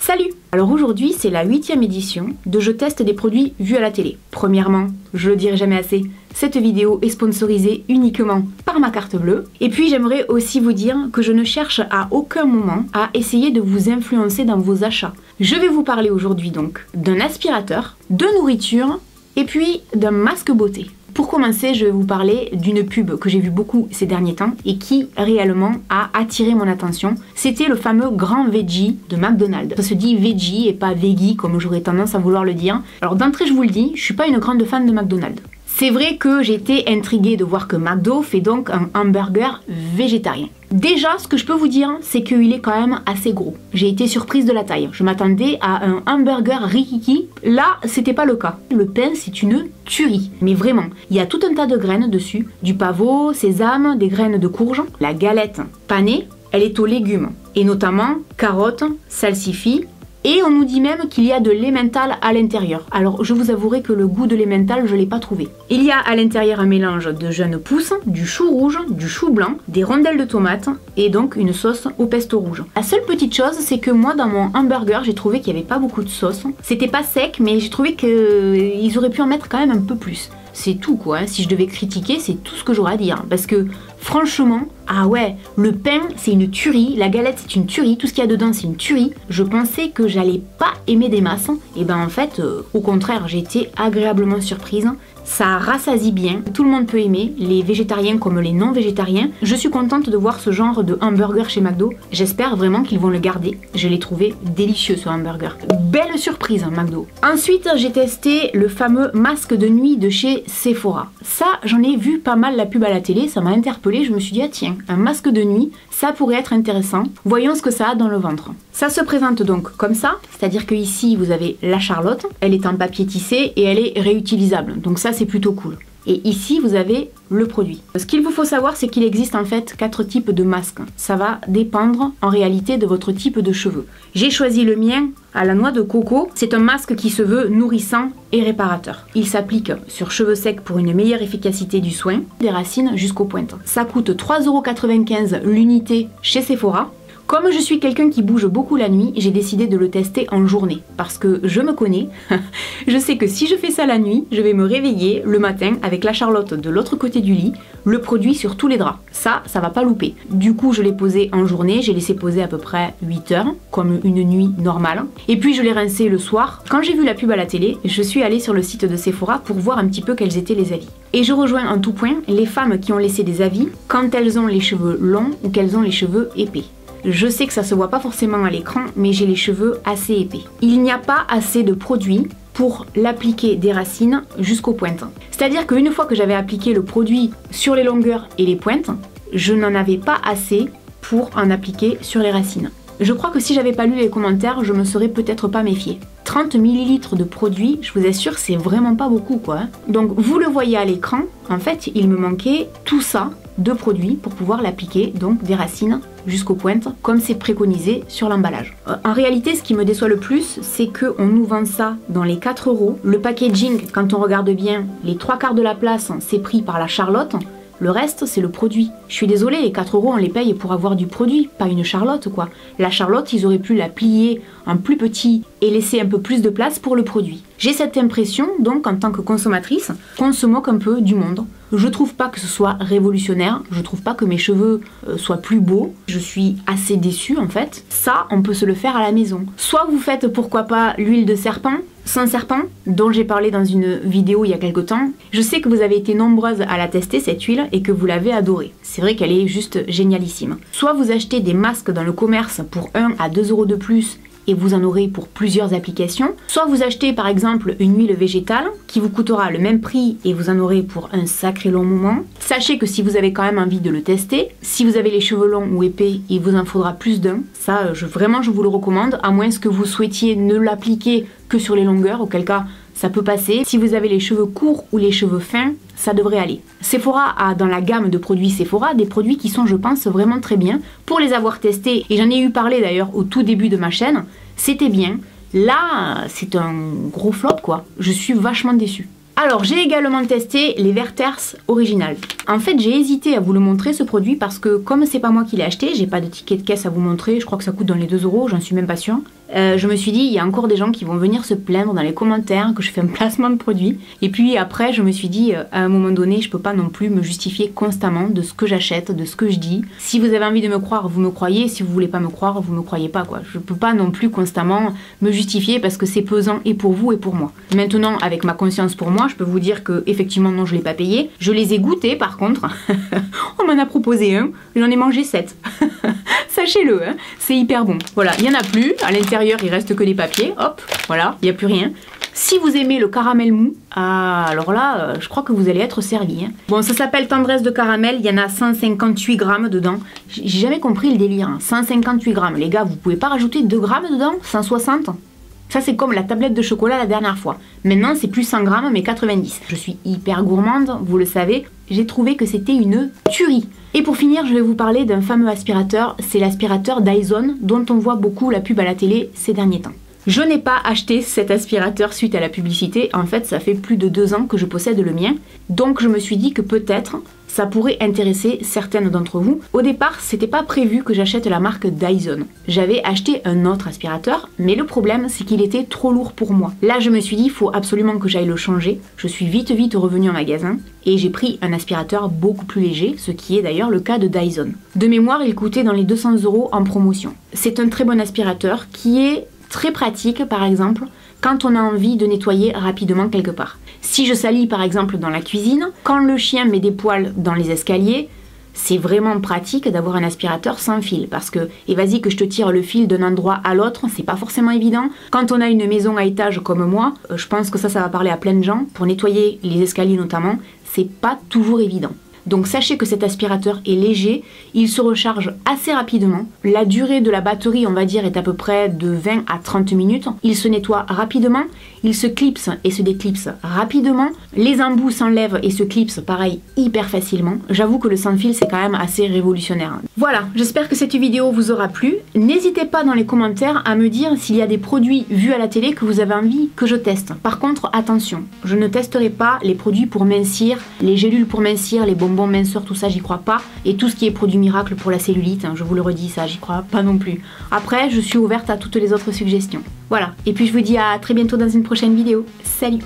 Salut! Alors aujourd'hui c'est la 8e édition de Je teste des produits vus à la télé. Premièrement, je le dirai jamais assez, cette vidéo est sponsorisée uniquement par ma carte bleue. Et puis j'aimerais aussi vous dire que je ne cherche à aucun moment à essayer de vous influencer dans vos achats. Je vais vous parler aujourd'hui donc d'un aspirateur, de nourriture et puis d'un masque beauté. Pour commencer, je vais vous parler d'une pub que j'ai vue beaucoup ces derniers temps et qui réellement a attiré mon attention. C'était le fameux Grand Veggie de McDonald's. Ça se dit Veggie et pas Veggie comme j'aurais tendance à vouloir le dire. Alors d'entrée je vous le dis, je suis pas une grande fan de McDonald's. C'est vrai que j'étais intriguée de voir que McDo fait donc un hamburger végétarien. Déjà, ce que je peux vous dire, c'est qu'il est quand même assez gros. J'ai été surprise de la taille. Je m'attendais à un hamburger rikiki. Là, c'était pas le cas. Le pain, c'est une tuerie. Mais vraiment, il y a tout un tas de graines dessus. Du pavot, sésame, des graines de courge. La galette panée, elle est aux légumes. Et notamment carottes, salsifis. Et on nous dit même qu'il y a de l'emmental à l'intérieur. Alors je vous avouerai que le goût de l'emmental, je ne l'ai pas trouvé. Il y a à l'intérieur un mélange de jeunes pousses, du chou rouge, du chou blanc, des rondelles de tomates et donc une sauce au pesto rouge. La seule petite chose, c'est que moi dans mon hamburger, j'ai trouvé qu'il n'y avait pas beaucoup de sauce. C'était pas sec, mais j'ai trouvé qu'ils auraient pu en mettre quand même un peu plus. C'est tout quoi, hein. Si je devais critiquer, c'est tout ce que j'aurais à dire. Parce que franchement, ah ouais, le pain c'est une tuerie, la galette c'est une tuerie, tout ce qu'il y a dedans c'est une tuerie. Je pensais que j'allais pas aimer des masses, et ben en fait, au contraire, j'ai été agréablement surprise. Ça rassasie bien, tout le monde peut aimer, les végétariens comme les non végétariens. Je suis contente de voir ce genre de hamburger chez McDo. J'espère vraiment qu'ils vont le garder. Je l'ai trouvé délicieux ce hamburger. Belle surprise McDo. Ensuite j'ai testé le fameux masque de nuit de chez Sephora. Ça j'en ai vu pas mal la pub à la télé, ça m'a interpellée. Je me suis dit ah tiens, un masque de nuit, ça pourrait être intéressant. Voyons ce que ça a dans le ventre. Ça se présente donc comme ça, c'est-à-dire que ici vous avez la charlotte, elle est en papier tissé et elle est réutilisable. Donc ça c'est plutôt cool. Et ici vous avez le produit. Ce qu'il vous faut savoir, c'est qu'il existe en fait 4 types de masques. Ça va dépendre en réalité de votre type de cheveux. J'ai choisi le mien à la noix de coco. C'est un masque qui se veut nourrissant et réparateur. Il s'applique sur cheveux secs pour une meilleure efficacité du soin, des racines jusqu'aux pointes. Ça coûte 3,95 € l'unité chez Sephora. Comme je suis quelqu'un qui bouge beaucoup la nuit, j'ai décidé de le tester en journée. Parce que je me connais, je sais que si je fais ça la nuit, je vais me réveiller le matin avec la charlotte de l'autre côté du lit, le produit sur tous les draps. Ça va pas louper. Du coup, je l'ai posé en journée, j'ai laissé poser à peu près 8 heures, comme une nuit normale. Et puis je l'ai rincé le soir. Quand j'ai vu la pub à la télé, je suis allée sur le site de Sephora pour voir un petit peu quels étaient les avis. Et je rejoins en tout point les femmes qui ont laissé des avis quand elles ont les cheveux longs ou qu'elles ont les cheveux épais. Je sais que ça se voit pas forcément à l'écran, mais j'ai les cheveux assez épais. Il n'y a pas assez de produit pour l'appliquer des racines jusqu'aux pointes. C'est-à-dire qu'une fois que j'avais appliqué le produit sur les longueurs et les pointes, je n'en avais pas assez pour en appliquer sur les racines. Je crois que si j'avais pas lu les commentaires, je me serais peut-être pas méfiée. 30 ml de produit, je vous assure, c'est vraiment pas beaucoup quoi. Donc vous le voyez à l'écran, en fait, il me manquait tout ça de produits pour pouvoir l'appliquer, donc des racines jusqu'aux pointes, comme c'est préconisé sur l'emballage. En réalité, ce qui me déçoit le plus, c'est qu'on nous vend ça dans les 4 €. Le packaging, quand on regarde bien, les 3/4 de la place, c'est pris par la Charlotte. Le reste, c'est le produit. Je suis désolée, les 4 € on les paye pour avoir du produit, pas une Charlotte quoi. La Charlotte, ils auraient pu la plier en plus petit et laisser un peu plus de place pour le produit. J'ai cette impression, donc en tant que consommatrice, qu'on se moque un peu du monde. Je trouve pas que ce soit révolutionnaire, je trouve pas que mes cheveux soient plus beaux. Je suis assez déçue en fait. Ça, on peut se le faire à la maison. Soit vous faites pourquoi pas l'huile de serpent, sans serpent, dont j'ai parlé dans une vidéo il y a quelques temps. Je sais que vous avez été nombreuses à la tester cette huile et que vous l'avez adorée. C'est vrai qu'elle est juste génialissime. Soit vous achetez des masques dans le commerce pour 1 à 2 € de plus et vous en aurez pour plusieurs applications. Soit vous achetez par exemple une huile végétale qui vous coûtera le même prix et vous en aurez pour un sacré long moment. Sachez que si vous avez quand même envie de le tester, si vous avez les cheveux longs ou épais, il vous en faudra plus d'un. Ça, vraiment, je vous le recommande, à moins que vous souhaitiez ne l'appliquer que sur les longueurs, auquel cas ça peut passer. Si vous avez les cheveux courts ou les cheveux fins, ça devrait aller. Sephora a dans la gamme de produits Sephora des produits qui sont, je pense, vraiment très bien. Pour les avoir testés, et j'en ai eu parlé d'ailleurs au tout début de ma chaîne, c'était bien. Là, c'est un gros flop quoi. Je suis vachement déçue. Alors, j'ai également testé les Werther's Original. En fait, j'ai hésité à vous le montrer ce produit parce que comme c'est pas moi qui l'ai acheté, j'ai pas de ticket de caisse à vous montrer, je crois que ça coûte dans les 2 €, j'en suis même pas sûre. je me suis dit, il y a encore des gens qui vont venir se plaindre dans les commentaires que je fais un placement de produit. Et puis après, je me suis dit, à un moment donné, je peux pas non plus me justifier constamment de ce que j'achète, de ce que je dis. Si vous avez envie de me croire, vous me croyez. Si vous voulez pas me croire, vous me croyez pas, quoi. Je peux pas non plus constamment me justifier parce que c'est pesant et pour vous et pour moi. Maintenant, avec ma conscience pour moi, je peux vous dire que effectivement non, je l'ai pas payé. Je les ai goûtés par contre. On m'en a proposé un, j'en ai mangé 7. Sachez-le, hein, c'est hyper bon. Voilà, il y en a plus. À l'intérieur, il reste que des papiers. Hop, voilà, il n'y a plus rien. Si vous aimez le caramel mou, alors là, je crois que vous allez être servi. Hein. Bon, ça s'appelle tendresse de caramel. Il y en a 158 grammes dedans. J'ai jamais compris le délire. Hein. 158 grammes. Les gars, vous pouvez pas rajouter 2 grammes dedans? 160? Ça, c'est comme la tablette de chocolat la dernière fois. Maintenant, c'est plus 100 grammes, mais 90. Je suis hyper gourmande, vous le savez. J'ai trouvé que c'était une tuerie. Et pour finir, je vais vous parler d'un fameux aspirateur. C'est l'aspirateur Dyson, dont on voit beaucoup la pub à la télé ces derniers temps. Je n'ai pas acheté cet aspirateur suite à la publicité. En fait, ça fait plus de 2 ans que je possède le mien. Donc, je me suis dit que peut-être ça pourrait intéresser certaines d'entre vous. Au départ, c'était pas prévu que j'achète la marque Dyson. J'avais acheté un autre aspirateur, mais le problème, c'est qu'il était trop lourd pour moi. Là, je me suis dit, il faut absolument que j'aille le changer. Je suis vite revenue en magasin et j'ai pris un aspirateur beaucoup plus léger, ce qui est d'ailleurs le cas de Dyson. De mémoire, il coûtait dans les 200 € en promotion. C'est un très bon aspirateur qui est très pratique, par exemple, quand on a envie de nettoyer rapidement quelque part. Si je salis par exemple dans la cuisine, quand le chien met des poils dans les escaliers, c'est vraiment pratique d'avoir un aspirateur sans fil parce que, et vas-y que je te tire le fil d'un endroit à l'autre, c'est pas forcément évident. Quand on a une maison à étage comme moi, je pense que ça va parler à plein de gens, pour nettoyer les escaliers notamment, c'est pas toujours évident. Donc sachez que cet aspirateur est léger, il se recharge assez rapidement. La durée de la batterie, on va dire, est à peu près de 20 à 30 minutes. Il se nettoie rapidement, il se clipse et se déclipse rapidement. Les embouts s'enlèvent et se clipsent, pareil, hyper facilement. J'avoue que le sans fil, c'est quand même assez révolutionnaire. Voilà, j'espère que cette vidéo vous aura plu. N'hésitez pas dans les commentaires à me dire s'il y a des produits vus à la télé que vous avez envie que je teste. Par contre, attention, je ne testerai pas les produits pour mincir, les gélules pour mincir, les bonbons minceurs, tout ça, j'y crois pas. Et tout ce qui est produit miracle pour la cellulite, hein, je vous le redis, ça, j'y crois pas non plus. Après, je suis ouverte à toutes les autres suggestions. Voilà, et puis je vous dis à très bientôt dans une prochaine vidéo. Salut!